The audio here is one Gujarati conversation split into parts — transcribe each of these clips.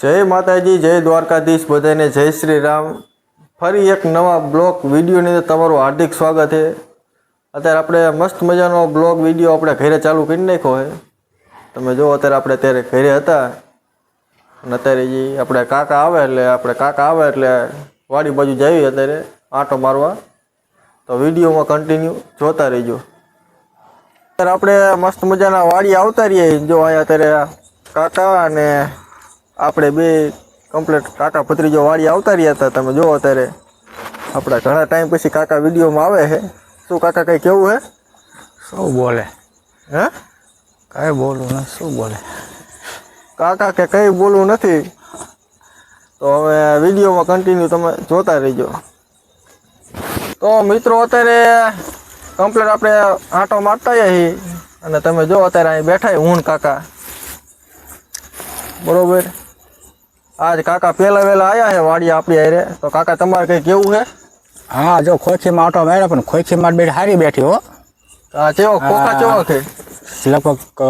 જય માતાજી, જય દ્વારકાધીશ, બધાને જય શ્રી રામ। ફરી એક નવા બ્લોગ વિડીયોની અંદર તમારું હાર્દિક સ્વાગત છે। અત્યારે આપણે મસ્ત મજાનો બ્લોગ વિડીયો આપણે ઘરે ચાલુ કરી નાખ્યો છે। તમે જો અત્યારે આપણે ઘરે હતા અને અત્યારે જે આપણે કાકા આવે એટલે વાડી બાજુ જઈએ અત્યારે આંટો મારવા। તો વિડીયોમાં કન્ટિન્યુ જોતા રહેજો। અત્યારે આપણે મસ્ત મજાના વાડી આવતા રહીએ। જો અહીંયા અત્યારે કાકા અને આપણે બે કમ્પ્લીટ કાકા ભત્રીજો વાડી આવતા રહ્યા હતા। તમે જો અત્યારે આપણા ઘણા ટાઈમ પછી કાકા વિડીયોમાં આવે છે। શું કાકા કંઈ કેવું છે? શું બોલે? હે કઈ બોલું ને શું બોલે કાકા કે કંઈ બોલવું નથી। તો હવે વિડીયોમાં કન્ટિન્યુ તમે જોતા રહેજો। તો મિત્રો અત્યારે કમ્પ્લીટ આપણે આંટો મારતા છીએ અને તમે જો અત્યારે અહીં બેઠા હું કાકા બરોબર। આજ કાકા પહેલા વહેલા આવ્યા છે વાડી આપણી હારે। તો કાકા તમારે કંઈ કેવું છે? હા, જો ખોખીમાં આટો માર્યો પણ ખોખીમાં બેઠ હારી બેઠી હો। આ કેવો ખોખા કેવો છે? લગભગ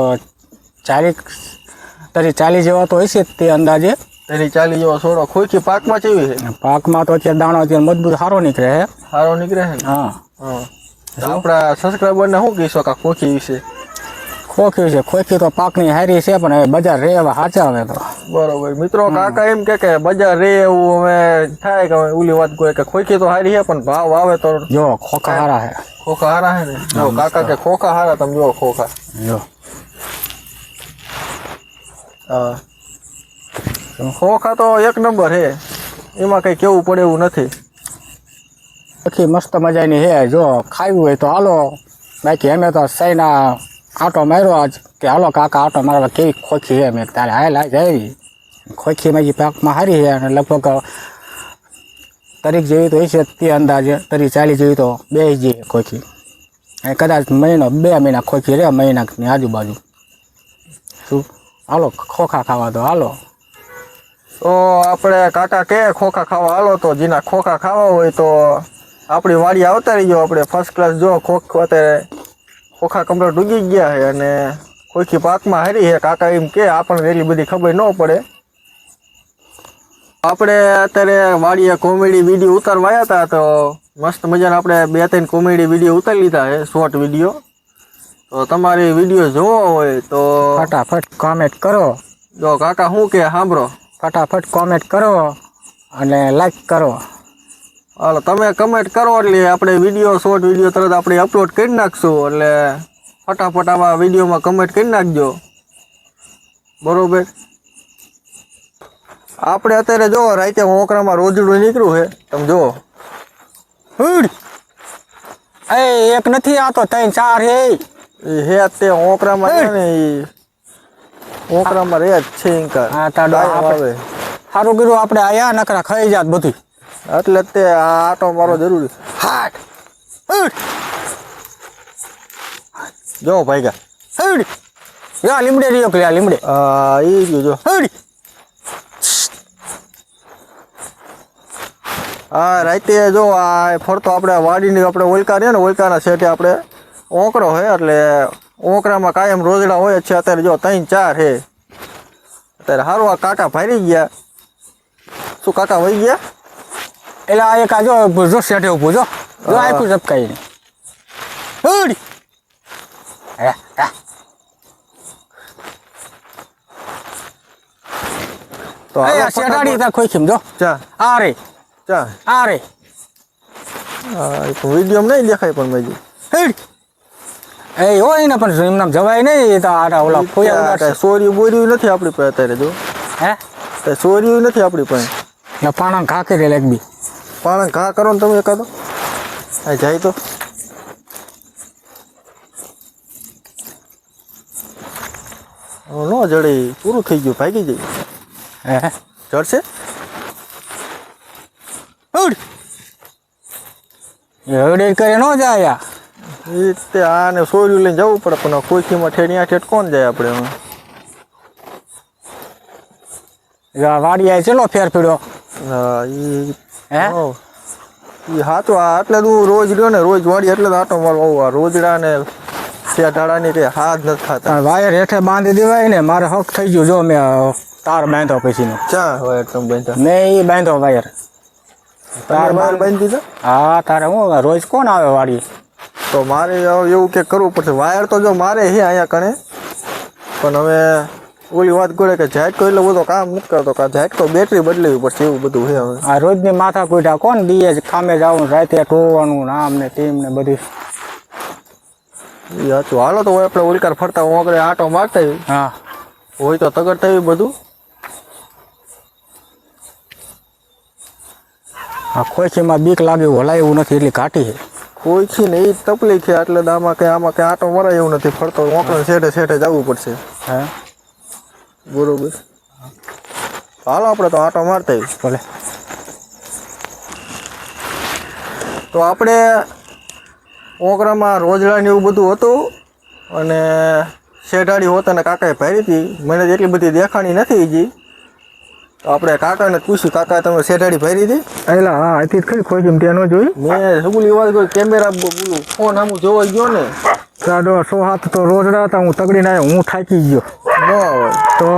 40 જેવા તો હશે તે અંદાજે। તેની 40 જેવો છોડો ખોખી પાકમાં કેવી છે? પાકમાં તો અત્યારે દાણો અત્યારે મજબૂત સારો નીકળે છે। સારો નીકળે છે ને? હા હા। તો આપણા સબસ્ક્રાઈબરને શું કહીશો કા ખોખી વિશે? ખોખી છે, ખોખી તો પાકની હારી છે પણ હવે બજાર રે એવા સાચા હવે તો બરોબર। મિત્રો કાકા એમ કે બજાર રે એવું અમે થાય કે ઓલી વાત કોઈ કે ખોખી તો હારી છે પણ ભાવ આવે તો જો ખોખા સારા છે। ખોખા હારા છે ને? જો કાકા કે ખોખા હારા, તમે જો ખોખા જો હા ખોખા તો એક નંબર છે, એમાં કઈ કેવું પડે એવું નથી। ખોખી મસ્ત મજાની છે। જો ખાવી હોય તો હાલો, બાકી અમે તો સૈના આટો માર્યો આજ કે હાલો કાકા આટો મારવા કેવી ખોખી છે। મેં તારે હાલ જાય ખોખીમાં જે પાકમાં સારી છે અને લગભગ તરીક જેવી તો હશે તે અંદાજે 40 જેવી તો બે જ ખોખી, કદાચ મહિનો 2 મહિના ખોખી રહે, મહિનાની આજુબાજુ। શું હાલો ખોખા ખાવા તો હાલો। તો આપણે કાકા કે ખોખા ખાવા હાલો, તો જેના ખોખા ખાવા હોય તો આપણી વાડી આવતા રહીજો। આપણે ફર્સ્ટ ક્લાસ જો અત્યારે ખોખા કમ્પ્લીટ ઉગી ગયા છે અને ખોખી પાકમાં હારી છે। કાકા એમ કે આપણને એટલી બધી ખબર ન પડે। આપણે અત્યારે વાડીએ કોમેડી વિડીયો ઉતારવા આવ્યા હતા, તો મસ્ત મજાના આપણે 2-3 કોમેડી વિડીયો ઉતારી લીધા છે, શોર્ટ વિડીયો। તો તમારે વિડીયો જોવો હોય તો ફટાફટ કોમેન્ટ કરો। જો કાકા શું કે સાંભળો, ફટાફટ કોમેન્ટ કરો અને લાઈક કરો। હાલો તમે કમેન્ટ કરો એટલે આપણે વિડીયો શોર્ટ વિડીયો તરત આપણે અપલોડ કરી નાખશું। એટલે ફટાફટ આવા વિડીયોમાં કમેન્ટ કરી નાખજો, બરોબર। આપણે અત્યારે જો રાતે ઓકરામાં રોજડું નીકળ્યું છે, તમે જુઓ એક નથી, આ તો 3-4 હે તે ઓકરામાં છે ને એ ઓકરામાં રે જ છે ઇન્કાર। હા તાડો આવે સારું કર્યું આપણે આયા, નકરા ખાઈ જાત બધું, એટલે તે આ આટો મારો જરૂરી। હાટ જો ભાઈ યા લીમડે રહ્યો કે લીમડે એ રહ્યું જો હા રાતે જો આ ફરતો આપણે વાડીની આપણે ઓલકા રહ્યા ને ઓલકાના સેટે આપણે ઓકરો છે, એટલે ઓકરામાં કાયમ રોજડા હોય જ છે। અત્યારે જો 3-4 છે અત્યારે સારું। આ કાકા ભારી ગયા, શું કાકા વહી ગયા? એટલે આ એક આ જો શેઠે ઉભું જો આખું ઝપકાઈ તો શેઠાડી તા ખોખીમ જો ચા આ રે ચા આ રે વિડીયો નહીં દેખાય પણ મેં એ હોય ને પણ એમનામ જવાય નહીં। તો આ ઓલા ખોયા સોરી બોરી નથી આપણી પાસે અત્યારે, જો હે સોરી નથી આપણી પાસે। પાણા ઘા કરી લે બી પાણા ઘા કરો ને તમે એકાદો આ જાય તો ન જડે, પૂરું થઈ ગયું, ભાગી જાય। હે જડશે હડે કરે ન જાય એ તે આને સોર્યું લઈને જવું પડે, પણ ખોખીમાં ઠેડિયા ઠેઠ કોણ જાય આપણે? વાડિયા ચેલો ફેર પીડ્યો? હા હે એ હાથો એટલે હું રોજ રહ્યો ને રોજ વાડી એટલે આટો મારો રોજડા ને શેઢાડાની કઈ હાથ નથી ખાતા. વાયર હેઠે બાંધી દેવાય ને, મારે હક થઈ ગયું. જો મેં તાર બાંધો પછીનો ચા હોય તમે બાંધ્યા ને એ બાંધો વાયર તાર બહાર બાંધી દીધા હા તારે હું રોજ કોણ આવે વાડી તો મારે એવું કે કરવું પડશે વાયર તો જો મારે હે અહીંયા કણે પણ હવે ઓલી વાત કરે કે ઝાટકો એટલે બધો કામ નથી કરતો ઝાટકો બેટરી બદલાવી પડશે એવું બધું છે હવે આ રોજની માથા કૂટા કોણ દીએ કામે જવાનું રાતે ટોવાનું નામ ને ટીમ ને બધી એ સાચું હાલો તો આપણે ઓલકાર ફરતા આગળ આટો મારતા આવી. હા હોય તો તગડ થયું બધું આ ખોખીમાં બીક લાગે એવું હલાય એવું નથી એટલી ઘાટી છે કોઈ છે ને એ જ તકલીફ છે એટલે આમાં કે આટો મરાય એવું નથી ફરતો ઓકળે શેઠે શેઠે જવું પડશે હે બરોબર હાલો આપણે તો આટો મારતા આવી. ભલે તો આપણે ઓકરામાં રોજડા ને એવું બધું હતું અને શેઢાડી હોતા ને કાકાએ પહેરી હતી મને તો એટલી બધી દેખાણી નથી હજી તો આપણે કાકાને પૂછ્યું કાકા તમે શેઢાડી પહેરી હતી એટલે હા હતી ખરી ખોખી ત્યાં ન જોઈ મેં સગુલી વાત કરી કેમેરા બોલું ફોન આમ જોવા ગયો ને સાડો 100 હાથ તો રોજડા હતા હું તગડીને આવ્યો હું થાકી ગયો ન હોય તો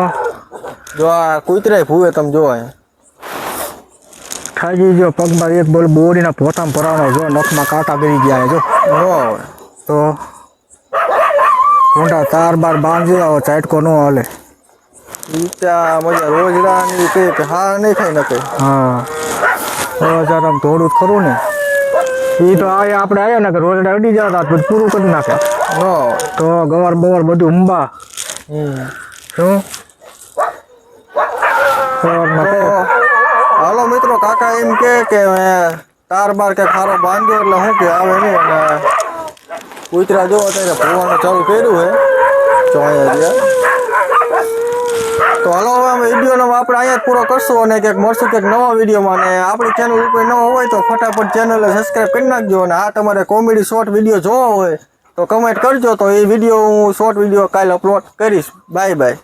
જો આ કૂતરાય ભૂવે તમે જોવા થાકી ગયો પગમાં એક બોલ બોડીના પોતામાં ભરાવાનો જો નખમાં કાંટા ગરી ગયા જો ન હોય તો ઊંડા તાર બાર બાંધી આવો ચાટકો ન હાલે ઈ ત્યાં મજા રોજડા ની કે હા નહીં ખાઈ નકે હા રોજ આમ થોડું જ ખરું ને એ તો આ આપણે આવ્યા ને કે રોજ અડી જતા બધું પૂરું કરી નાખે ન હોય તો ગવાર બવાર બધું ઉંબા શું સવારમાં તો કઈ હાલો મિત્રો કાકા એમ કે મેં તાર બાર કે ખારો બાંધ્યો એટલે શું કે આવે નહીં અને કૂતરા જો અત્યારે ભરવાનું ચાલુ કર્યું છે જો અહીંયા ગયા તો હાલો હવે અમે વિડીયોનો આપણે અહીંયા જ પૂરો કરશું અને ક્યાંક મળશું ક્યાંક નવા વિડીયોમાં અને આપણી ચેનલ ઉપર ન હોય તો ફટાફટ ચેનલને સબસ્ક્રાઈબ કરી નાખજો અને આ તમારે કોમેડી શોર્ટ વિડીયો જોવો હોય તો કમેન્ટ કરજો તો એ વિડીયો હું શોર્ટ વિડીયો કાલે અપલોડ કરીશ બાય બાય.